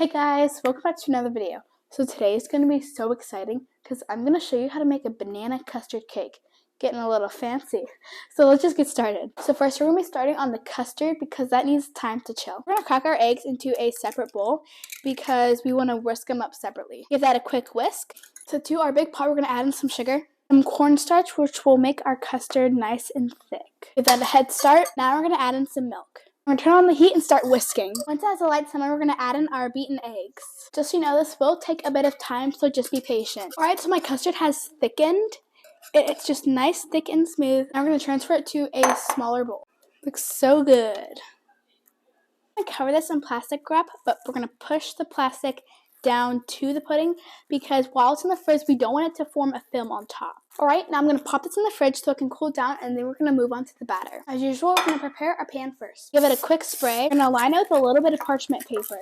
Hey guys, welcome back to another video. So today is going to be so exciting because I'm going to show you how to make a banana custard cake. Getting a little fancy. So let's just get started. So first we're going to be starting on the custard because that needs time to chill. We're going to crack our eggs into a separate bowl because we want to whisk them up separately. Give that a quick whisk. So to our big pot we're going to add in some sugar, some cornstarch, which will make our custard nice and thick. Give that a head start. Now we're going to add in some milk. We're going to turn on the heat and start whisking. Once it has a light simmer, we're going to add in our beaten eggs. Just so you know, this will take a bit of time, so just be patient. Alright, so my custard has thickened. It's just nice, thick, and smooth. Now we're going to transfer it to a smaller bowl. Looks so good. I'm going to cover this in plastic wrap, but we're going to push the plastic down to the pudding because while it's in the fridge, we don't want it to form a film on top. Alright, now I'm going to pop this in the fridge so it can cool down, and then we're going to move on to the batter. As usual, we're going to prepare our pan first. Give it a quick spray. We're going to line it with a little bit of parchment paper.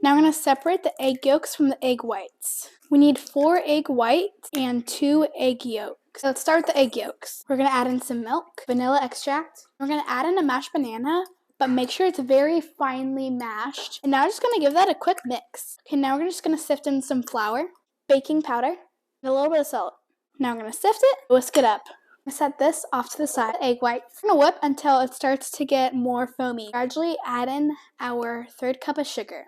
Now we're going to separate the egg yolks from the egg whites. We need 4 egg whites and 2 egg yolks. So let's start with the egg yolks. We're going to add in some milk, vanilla extract. We're going to add in a mashed banana, but make sure it's very finely mashed. And now we're just going to give that a quick mix. Okay, now we're just going to sift in some flour, baking powder, and a little bit of salt. Now we're going to sift it, whisk it up. I'm going to set this off to the side. Egg white. We're going to whip until it starts to get more foamy. Gradually add in our 1/3 cup of sugar.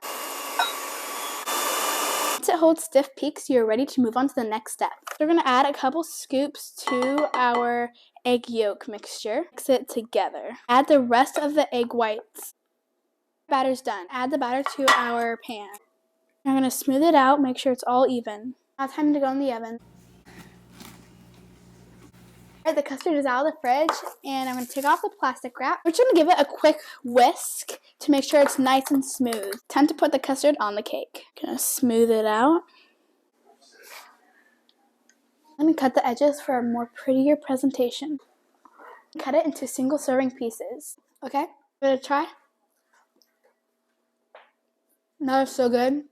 Once it holds stiff peaks, you're ready to move on to the next step. We're going to add a couple scoops to our egg yolk mixture. Mix it together. Add the rest of the egg whites. Batter's done. Add the batter to our pan. I'm going to smooth it out, make sure it's all even. Now time to go in the oven. The custard is out of the fridge, and I'm going to take off the plastic wrap. We're just going to give it a quick whisk to make sure it's nice and smooth. Time to put the custard on the cake. Going to smooth it out. Let me cut the edges for a more prettier presentation. Cut it into single serving pieces. Okay, give it a try. That is so good.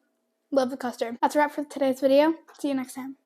Love the custard. That's a wrap for today's video. See you next time.